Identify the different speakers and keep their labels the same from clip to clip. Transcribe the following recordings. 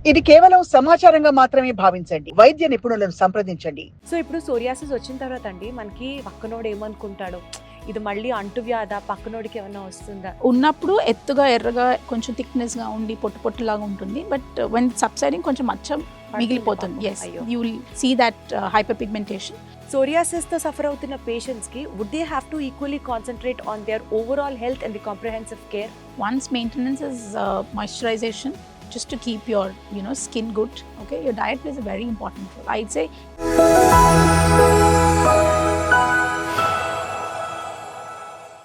Speaker 1: ఇది కేవలం సమాచారంగా మాత్రమే భావించండి. వైద్య నిపుణులను సంప్రదించండి.
Speaker 2: సో ఇప్పుడు సోరియాసిస్ వచ్చిన తర్వాత అండి మనకి పక్కనోడు ఏమనుకుంటాడో, ఇది మళ్ళీ అంటువ్యాధా, పక్కనోడికి ఏమైనా వస్తుందా?
Speaker 3: ఉన్నప్పుడు ఎత్తుగా ఎర్రగా కొంచెం థిక్నెస్గా ఉండి పొట్టు పొట్టులాగా ఉంటుంది. బట్ వెన్ సబ్సైడింగ్ కొంచెం మచ్చ మిగిలిపోతుంది. Yes, you will see that hyper pigmentation.
Speaker 2: Psoriasis తో సఫర్ అవుతున్న పేషెంట్స్ కి would they have to equally concentrate on their overall health and the comprehensive care?
Speaker 3: Once maintenance is moisturization, just to keep your skin good. Okay, your diet plays a very important role, I'd say.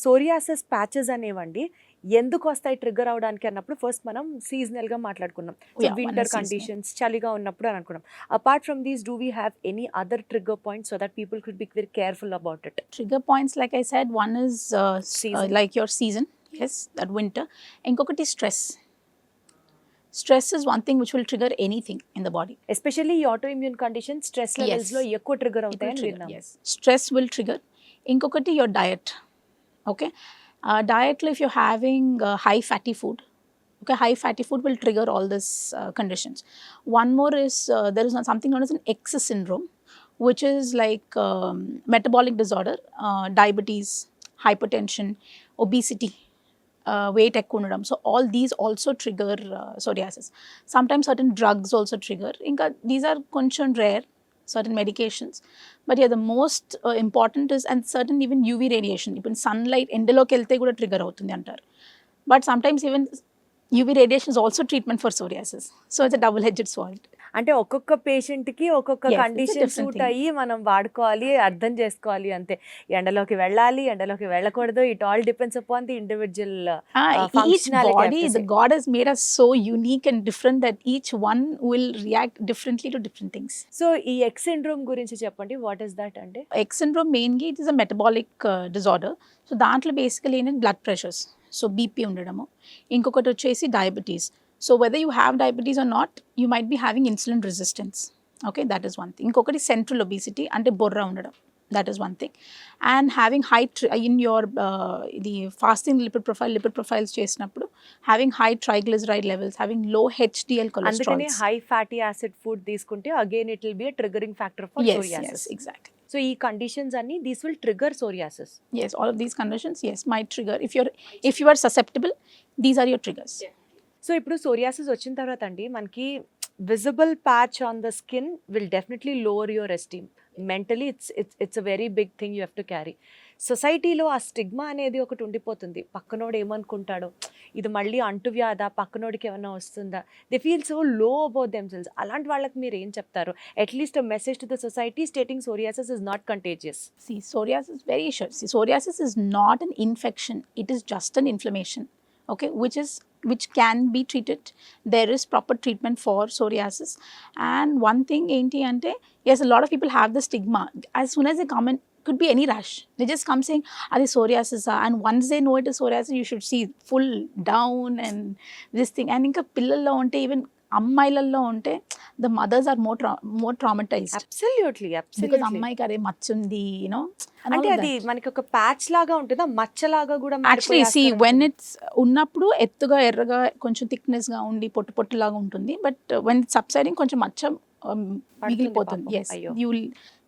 Speaker 2: Psoriasis patches అనేవండి ఎందుకు వస్తాయి trigger అవడానికి అన్నప్పుడు first మనం seasonal గా మాట్లాడుకున్నాం. Winter conditions, చలిగా ఉన్నప్పుడు అని అనుకున్నాం. Apart from these, do we have any other trigger points so that people could be very careful about it?
Speaker 3: Trigger points, like I said, one is like your season. Yes, that winter. Inkokati stress. Stress is one thing which will trigger anything in the body.
Speaker 2: Especially ఈ autoimmune condition stress levels లో ఎక్కువ trigger అవుతాయని విన్నాం.
Speaker 3: Yes, stress will trigger. Inkokati your diet. Okay, diet, if you're having high fatty food, okay, high fatty food will trigger all these conditions. One more is there is something known as an X syndrome, which is like metabolic disorder, diabetes, hypertension, obesity, weight ఎక్కువ ఉండడం. So all these also trigger psoriasis. Sometimes certain drugs also trigger. ఇంకా these are కొంచెం rare, certain medications. But yeah, the most important is, and certain even UV radiation, even sunlight ఎండలోకి వెళ్తే కూడా trigger అవుతుంది అంటారు. But sometimes even UV radiation is also treatment for psoriasis. So it's a double-edged sword.
Speaker 2: అంటే ఒక్కొక్క patient కి ఒక్కొక్క
Speaker 3: Yes, it's a
Speaker 2: condition
Speaker 3: different
Speaker 2: suit
Speaker 3: thing.
Speaker 2: అయ్యి మనం వాడుకోవాలి, అర్థం చేసుకోవాలి అంతే. ఎండలోకి వెళ్ళాలి, ఎండలోకి వెళ్ళకూడదు, it all depends upon the individual
Speaker 3: Each body, the God has made us so unique and different that each one will react differently to different things.
Speaker 2: So ఈ X syndrome గురించి చెప్పండి, వాట్ ఇస్ దట్ అంటే?
Speaker 3: X syndrome mainly it is a metabolic disorder. So దాంట్లో basically ఏంటంటే blood pressures. So BP ఉండడము. ఇంకొకటి వచ్చేసి diabetes. So whether you have diabetes or not, you might be having insulin resistance. Okay, that is one thing. ఇంకొకటి central obesity అంటే బొర్ర ఉండడం. That is one thing. And having high in your the fasting lipid profiles చేసినప్పుడు having high triglyceride levels, having low HDL cholesterol.
Speaker 2: అందుకని high fatty acid food తీసుకుంటే again it will be a triggering factor for
Speaker 3: Yes,
Speaker 2: psoriasis.
Speaker 3: exactly.
Speaker 2: So ఈ conditions అన్ని these will trigger psoriasis.
Speaker 3: Yes, all of these conditions, yes, might trigger. If you are susceptible, these are your triggers.
Speaker 2: So ఇప్పుడు psoriasis వచ్చిన తర్వాత అండి మనకి visible patch on the skin will definitely lower your esteem. Mentally it's a very big thing you have to carry. సొసైటీలో ఆ stigma అనేది ఒకటి ఉండిపోతుంది. పక్కనోడు ఏమనుకుంటాడో, ఇది మళ్ళీ అంటువ్యాధా, పక్కనోడికి ఏమైనా వస్తుందా, దే ఫీల్ సో లో అబౌట్ దెమ్సెల్వ్స్. అలాంటి వాళ్ళకి మీరు ఏం చెప్తారు? At least a message to the society stating psoriasis is not contagious.
Speaker 3: See, psoriasis is very sure. See, psoriasis is not an infection. It is just an inflammation. Okay, which can be treated. There is proper treatment for psoriasis. And one thing enti ante, yes, a lot of people have the stigma. As soon as they come in, could be any rash, they just come saying adi psoriasis, and once they know it is psoriasis, you should see full down and this thing. And inka pillalla unte, even అమ్మాయిలలో ఉంటే the mothers are more traumatized.
Speaker 2: Absolutely
Speaker 3: Because అమ్మాయికి అరే మచ్చుంది,
Speaker 2: అంటే అది మనకి ఒక patch లాగా ఉంటుందా, మచ్చలాగా కూడా
Speaker 3: యాక్చువల్లీ see, when it's ఉన్నప్పుడు ఎత్తుగా ఎర్రగా కొంచెం థిక్నెస్గా ఉండి పొట్టు పొట్టులాగా ఉంటుంది. బట్ when it's subsiding కొంచెం మచ్చ మిగిలిపోతుంది.
Speaker 2: పాపం.
Speaker 3: Yes,
Speaker 2: అయ్యో.
Speaker 3: you will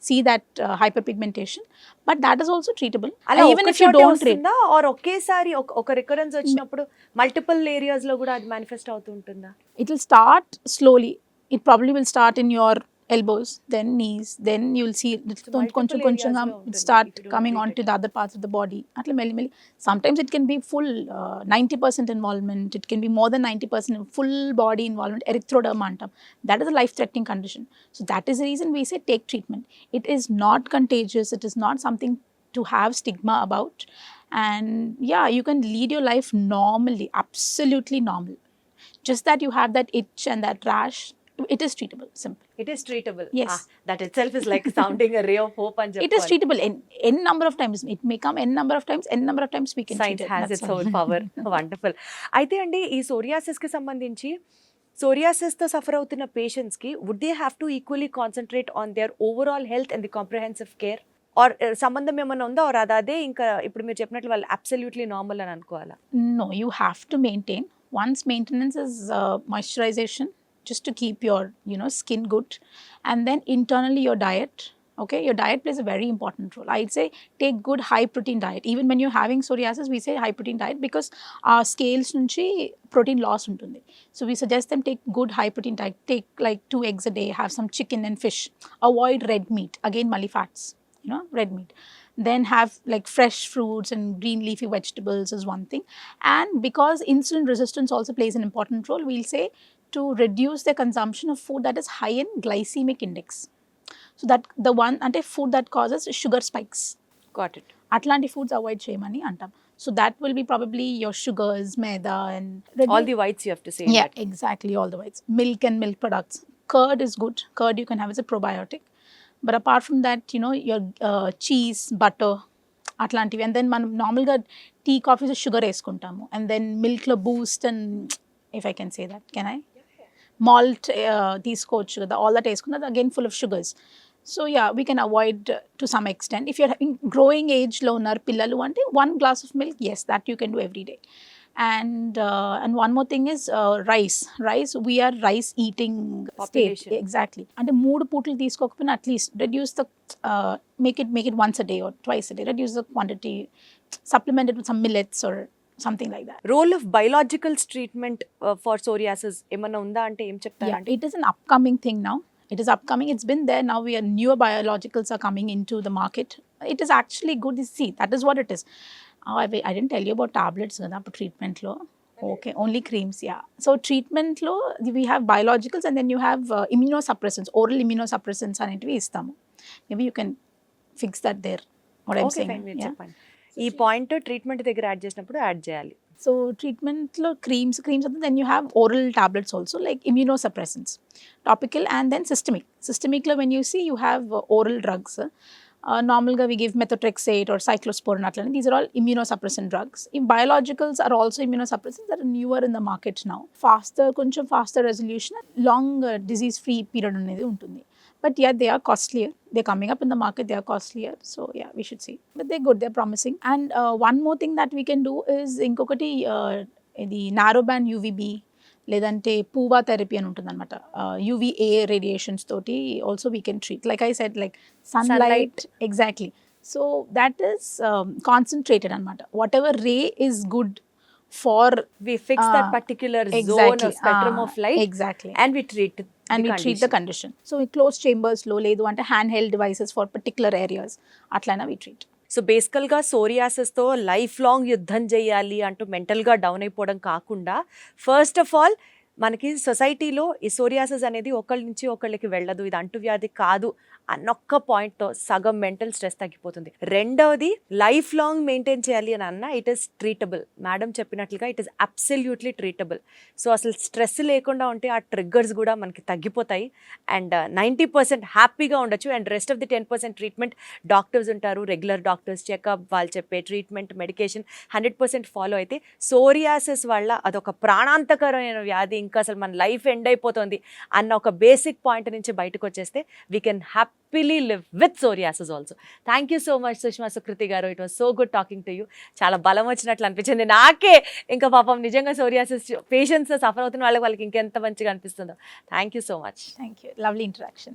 Speaker 3: see that hyperpigmentation, but that is also treatable.
Speaker 2: అలా
Speaker 3: Even if you don't treat,
Speaker 2: వస్తుందా, ఆర్ ఒకేసారి ఒక రికరెన్స్ వచ్చినప్పుడు మల్టిపుల్ ఏరియాస్ లో కూడా అది మేనిఫెస్ట్ అవుతూ ఉంటుందా?
Speaker 3: it will start slowly. It probably will start in your elbows, then knees, then you will see
Speaker 2: multiple
Speaker 3: కొంచెం
Speaker 2: areas
Speaker 3: కొంచెంగా
Speaker 2: లో ఉంటుంది
Speaker 3: start
Speaker 2: if you don't
Speaker 3: coming
Speaker 2: treat
Speaker 3: on to the other parts of the body. అట్లా మెల్లి మెల్లి sometimes it can be full 90% involvement, it can be more than 90% full body involvement, erythroderma antam. That is a life threatening condition. So that is the reason we say take treatment. It is not contagious, it is not something to have stigma about. And yeah, you can lead your life normally, absolutely normal. Just that you have that itch and that rash, it is treatable, simple.
Speaker 2: It is treatable.
Speaker 3: Yes.
Speaker 2: That it self is like sounding a ray of hope అని
Speaker 3: It is
Speaker 2: చెప్పాలి.
Speaker 3: treatable n number of times. It may come n number of times we can
Speaker 2: science
Speaker 3: treat it.
Speaker 2: Has
Speaker 3: That's
Speaker 2: it's
Speaker 3: all.
Speaker 2: Own power. Wonderful. అయితే అండి ఈ psoriasis కి సంబంధించి psoriasis తో suffer అవుతున్న patients కి would they have to equally concentrate on their overall health and the comprehensive care, or సంబంధం ఏమైనా ఉందా, ఆర్ అదే ఇంకా ఇప్పుడు మీరు చెప్పినట్లు వాళ్ళు అబ్సల్యూట్లీ నార్మల్ అని అనుకోవాలా?
Speaker 3: No, you have to maintain. Once maintenance is moisturization, just to keep your, you know, skin good. And then internally your diet, okay, your diet plays a very important role. I'd say take good high protein diet. Even when you're having psoriasis, we say high protein diet because our scales nunchi protein loss untundi. So we suggest them take good high protein diet. Take like 2 eggs a day, have some chicken and fish. Avoid red meat, again mali fats, you know, red meat. Then have like fresh fruits and green leafy vegetables is one thing. And because insulin resistance also plays an important role, we'll say to reduce the consumption of food that is high in glycemic index. So that the one ante food that causes sugar spikes,
Speaker 2: Got it.
Speaker 3: atlanti foods avoid cheyamani antam. So that will be probably your sugars, maida, and
Speaker 2: All the whites you have to say in
Speaker 3: yeah,
Speaker 2: that.
Speaker 3: exactly, all the whites. Milk and milk products. Curd is good. Curd you can have as a probiotic. But apart from that, you know, your cheese, butter, atlantivi. And then మనం నార్మల్గా tea coffees sugar వేసుకుంటాము. And then milkలో Boost and if I can say that, can I? Malt తీసుకోవచ్చు కదా, all that వేసుకున్నది again full of sugars. So yeah, we can avoid to some extent. If you're having growing age లో ఉన్నారు పిల్లలు అంటే 1 glass of milk, yes, that you can do every day. And one more thing is rice. We are rice eating
Speaker 2: Population.
Speaker 3: state. Exactly. And the 3 పూటలు తీసుకోకపోయినా at least reduce the make it once a day or twice a day. Reduce the quantity, supplement it with some millets or something like that.
Speaker 2: Role of biologicals treatment for psoriasis ఏమన్నా ఉందా అంటే ఏం
Speaker 3: Yeah,
Speaker 2: చెప్తారండి?
Speaker 3: it is an upcoming thing now. It is upcoming. It's been there. Now newer biologicals are coming into the market. It is actually good to see. That is what it is. I didn't tell you about tablets kada treatment lo. Okay, only creams, yeah. So treatment lo we have biologicals and then you have immunosuppressants, oral immunosuppressants అనేటివి ఇస్తాము. Maybe you can fix that there. What I'm
Speaker 2: okay
Speaker 3: saying.
Speaker 2: Fine, మీరు
Speaker 3: Yeah.
Speaker 2: చెప్పండి. ఈ point treatment దగ్గర add చేసినప్పుడు add చేయాలి.
Speaker 3: So treatment lo creams, then you have oral tablets also like immunosuppressants, topical and then systemic. Systemic lo when you see you have oral drugs. Normalga we give methotrexate or cyclosporin atlani. These are all immunosuppressant drugs. Biologicals are also immunosuppressants that are newer in the market now. Koncham faster resolution, long disease free period unedi untundi. But yeah, they are costlier. They're coming up in the market, they are costlier. So yeah, we should see. But they're good, they're promising. And one more thing that we can do is inkokati the narrowband UVB లేదంటే పూవా therapy అని ఉంటుంది అనమాట. UVA radiations తోటి also we can treat. Like I said like sunlight, exactly. So that is concentrated అనమాట. Whatever ray is good for
Speaker 2: We fix that particular zone
Speaker 3: exactly,
Speaker 2: or spectrum of light
Speaker 3: exactly.
Speaker 2: and we treat
Speaker 3: the condition. So we close chambers లో లేదు అంటే hand held devices for particular areas అట్లైనా we treat.
Speaker 2: So బేసికల్గా సోరియాసిస్తో life long యుద్ధం చేయాలి అంటూ మెంటల్గా డౌన్ అయిపోవడం కాకుండా, ఫస్ట్ ఆఫ్ ఆల్ మనకి సొసైటీలో ఈ సోరియాసిస్ అనేది ఒకళ్ళ నుంచి ఒకళ్ళకి వెళ్ళదు, ఇది అంటువ్యాధి కాదు అన్నొక్క పాయింట్తో సగం మెంటల్ స్ట్రెస్ తగ్గిపోతుంది. రెండవది లైఫ్ లాంగ్ మెయింటైన్ చేయాలి అని అన్న ఇట్ ఈస్ ట్రీటబుల్. మేడం చెప్పినట్లుగా it is absolutely treatable. So అసలు స్ట్రెస్ లేకుండా ఉంటే ఆ ట్రిగ్గర్స్ కూడా మనకి తగ్గిపోతాయి అండ్ 90% హ్యాపీగా ఉండొచ్చు. And rest of the 10% treatment doctors ఉంటారు, రెగ్యులర్ డాక్టర్స్ చెకప్, వాళ్ళు చెప్పే ట్రీట్మెంట్ మెడికేషన్ 100% ఫాలో అయితే సోరియాసిస్ వల్ల అదొక ప్రాణాంతకరమైన వ్యాధి, ఇంకా అసలు మన లైఫ్ ఎండ్ అయిపోతుంది అన్న ఒక బేసిక్ పాయింట్ నుంచి బయటకు వచ్చేస్తే we can happily live with psoriasis also. Thank you so much Sushma Sukriti గారు. It was so good talking to you. చాలా బలం వచ్చినట్లు అనిపించింది నాకే. ఇంకా పాపం నిజంగా సోరియాసిస్ పేషెంట్స్ సఫర్ అవుతున్న వాళ్ళకి ఇంకెంత మంచిగా అనిపిస్తుందో. Thank you so much.
Speaker 3: Thank you. Lovely interaction.